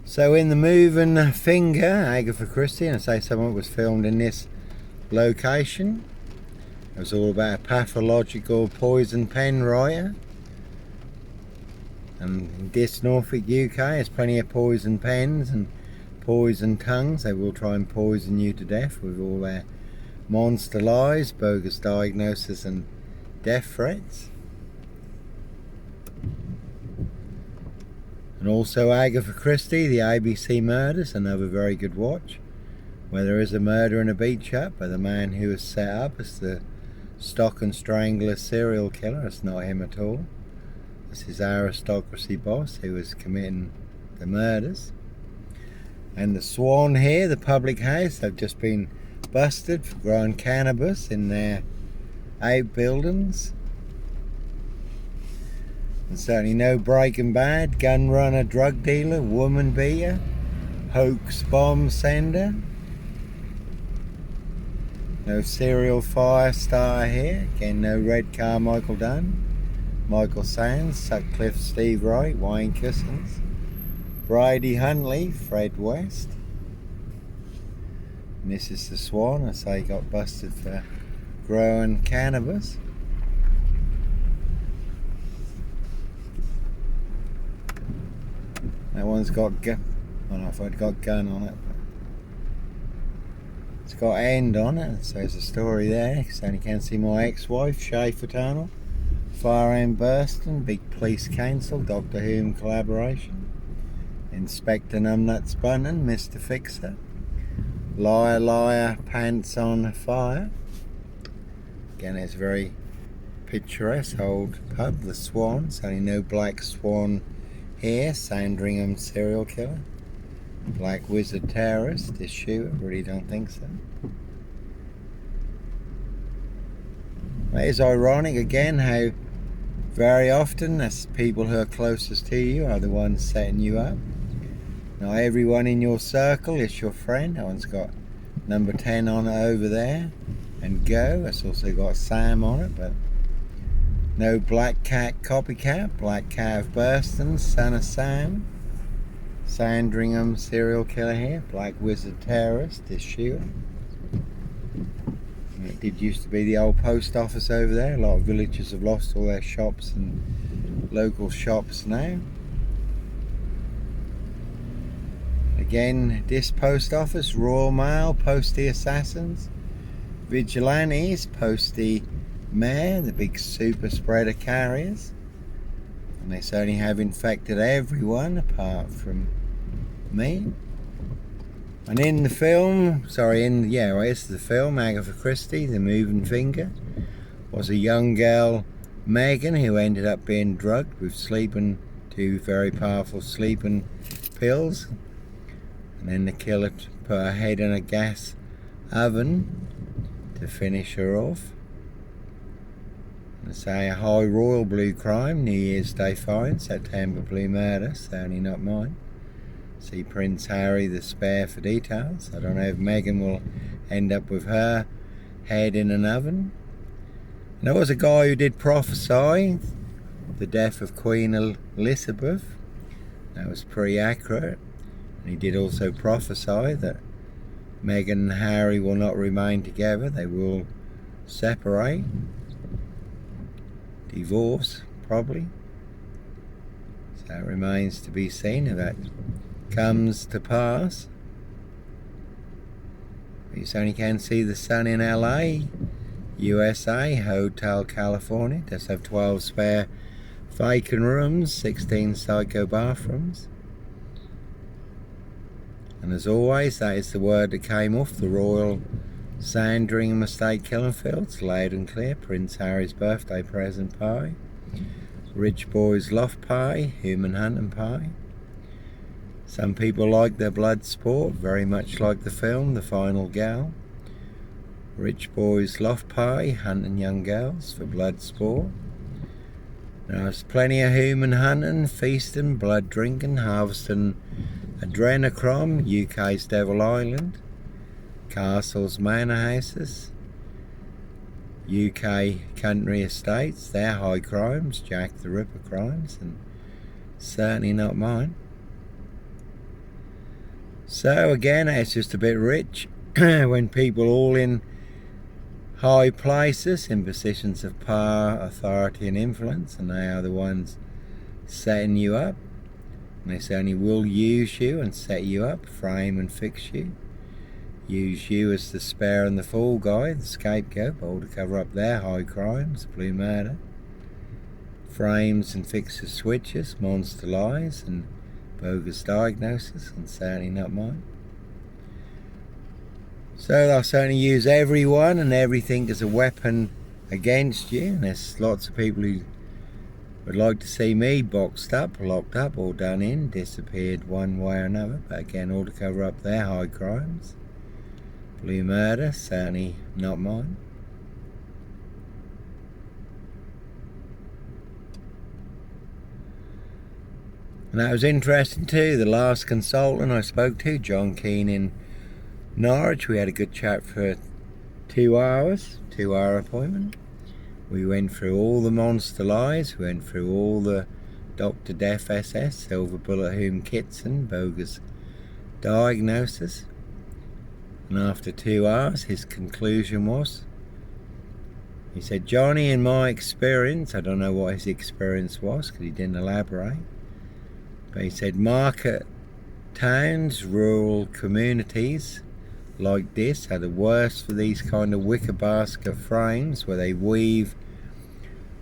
So in the moving finger, Agatha Christie, and I say someone was filmed in this location. It was all about a pathological poison pen writer. And in this Norfolk, UK, there's plenty of poison pens and poison tongues. They will try and poison you to death with all their monster lies, bogus diagnosis and death threats. And also Agatha Christie, the ABC Murders, another very good watch, where there is a murder in a beach hut by the man who was set up as the stock and strangler serial killer. It's not him at all. It's his aristocracy boss who was committing the murders. And the Swan here, the public house, they've just been busted for growing cannabis in their outbuildings. And certainly no Breaking Bad, gun runner, drug dealer, woman beater, hoax bomb sender. No serial fire starter here. Again, no Red Carmichael Dunn, Michael Sands, Sutcliffe Steve Wright, Wayne Cousins, Bridie Huntley, Fred West. And this is the Swan, I say, got busted for growing cannabis. That one's got gun. I don't know if I'd got gun on it, but it's got end on it, so there's a story there. So you can see my ex-wife, Schaefer Tunnel, firearm bursting, big police council, Doctor Who collaboration, Inspector Numbnuts Bunnan, Mr. Fixer, Liar Liar, Pants on Fire. Again, it's a very picturesque old pub, the Swan. So only no Black Swan here, Sandringham serial killer, Black Wizard terrorist, this shooter, really don't think so. It is ironic again how very often the people who are closest to you are the ones setting you up. Not everyone in your circle is your friend. That one's got number 10 on it over there, and Go, it's also got Sam on it, but no Black Cat copycat, Black Cat of Burston, son of Sam, Sandringham serial killer here, Black Wizard terrorist, this shooter. It did used to be the old post office over there. A lot of villagers have lost all their shops and local shops now. Again, this post office, Royal Mail, Postie Assassins, Vigilantes, Postie Mayor, the big super spreader carriers. And they certainly have infected everyone apart from me. And in the film, it's the film, Agatha Christie, The Moving Finger, was a young girl, Meghan, who ended up being drugged with two very powerful sleeping pills. And then the killer put her head in a gas oven to finish her off. Let's say a high royal blue crime, New Year's Day fine, September blue murder, certainly not mine. See Prince Harry the spare for details. I don't know if Meghan will end up with her head in an oven. And there was a guy who did prophesy the death of Queen Elizabeth. That was pretty accurate. And he did also prophesy that Meghan and Harry will not remain together. They will separate. Divorce, probably. So it remains to be seen if that comes to pass. You certainly can see the sun in LA, USA, Hotel California. Does have 12 spare vacant rooms, 16 psycho bathrooms. And as always, that is the word that came off the Royal Sandringham Estate killing fields, loud and clear. Prince Harry's birthday present pie, rich boys loft pie, human hunting pie. Some people like their blood sport, very much like the film The Final Gal. Rich boys loft pie, hunting young girls for blood sport. Now there's plenty of human hunting, feasting, blood drinking, harvesting adrenochrome, UK's Devil Island, castles, manor houses, UK country estates, their high crimes, Jack the Ripper crimes, and certainly not mine. So again, it's just a bit rich when people all in high places, in positions of power, authority and influence, and they are the ones setting you up. And they certainly will use you and set you up, frame and fix you. Use you as the spare and the fall guy, the scapegoat, all to cover up their high crimes, blue murder. Frames and fixes switches, monster lies and bogus diagnosis, and certainly not mine. So they'll certainly use everyone and everything as a weapon against you. And there's lots of people who would like to see me boxed up, locked up, or done in, disappeared one way or another. But again, all to cover up their high crimes. Blue murder, certainly not mine. And that was interesting too. The last consultant I spoke to, John Keane in Norwich, we had a good chat for 2 hours, 2-hour appointment. We went through all the monster lies, we went through all the Dr. Death SS, Silver Bullet Whom Kitson, bogus diagnosis. And after 2 hours, his conclusion was, he said, Johnny, in my experience, I don't know what his experience was because he didn't elaborate, but he said market towns, rural communities like this are the worst for these kind of wicker basket frames where they weave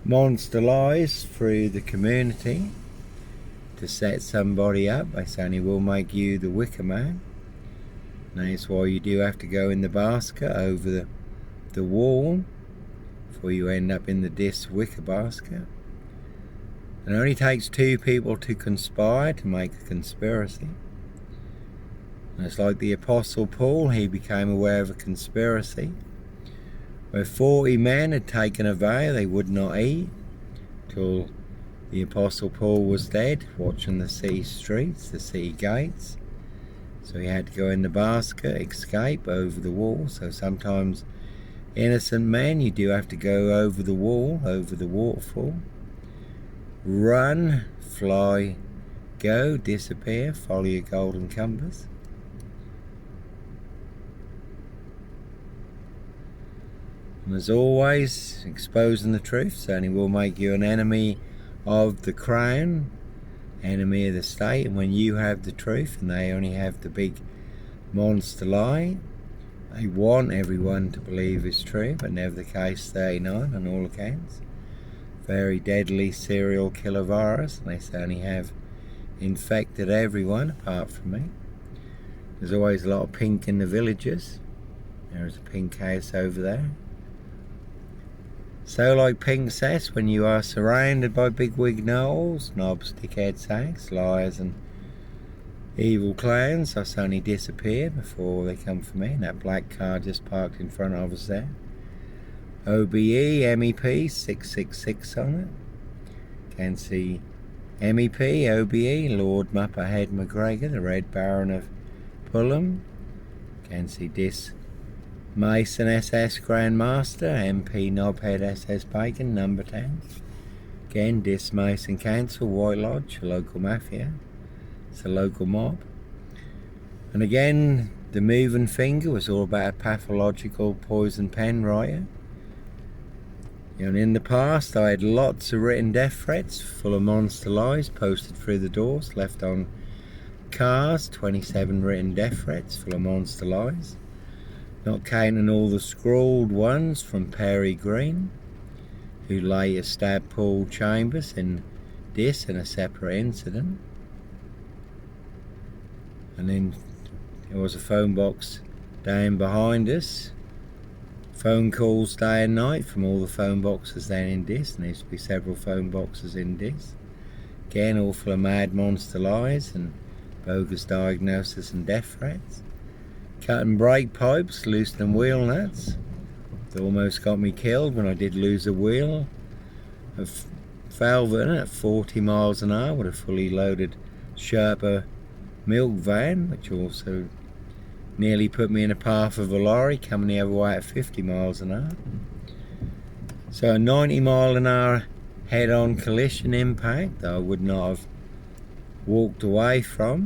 monster lies through the community to set somebody up. They certainly will make you the wicker man. And that's why you do have to go in the basket over the wall before you end up in the disc wicker basket. It only takes 2 people to conspire to make a conspiracy. And it's like the Apostle Paul, he became aware of a conspiracy where 40 men had taken a vow they would not eat till the Apostle Paul was dead, watching the city streets, the city gates. So he had to go in the basket, escape over the wall. So sometimes innocent men, you do have to go over the wall, over the waterfall. Run, fly, go, disappear, follow your golden compass. And as always, exposing the truth certainly will make you an enemy of the crown, enemy of the state. And when you have the truth and they only have the big monster lie, they want everyone to believe it's true, but never the case. 39 on all accounts. Very deadly serial killer virus, and they certainly have infected everyone apart from me. There's always a lot of pink in the villages. There's a pink house over there. So like Pink says, when you are surrounded by big wig gnolls, knobs, dickheads, hags, liars and evil clowns, I suddenly disappear before they come for me. And that black car just parked in front of us there. OBE, MEP, 666 on it. Can see MEP, OBE, Lord Mupperhead McGregor, the Red Baron of Fulham. Can see Dis Mason SS Grandmaster, MP Knobhead SS Bacon, number 10. Again, Dis Mason Council, White Lodge, a local mafia. It's a local mob. And again, the moving finger was all about a pathological poison pen writer. And in the past, I had lots of written death threats full of monster lies posted through the doors, left on cars. 27 written death threats full of monster lies. Not counting all the scrawled ones from Perry Green, who later stabbed Paul Chambers in this in a separate incident. And then there was a phone box down behind us. Phone calls day and night from all the phone boxes down in this. And there used to be several phone boxes in this. Again, all full of mad monster lies and bogus diagnosis and death threats. Cutting brake pipes, loosening wheel nuts. It almost got me killed when I did lose a wheel of Falvin at 40 miles an hour with a fully loaded Sherpa milk van, which also nearly put me in the path of a lorry coming the other way at 50 miles an hour. So a 90 mile an hour head-on collision impact that I would not have walked away from.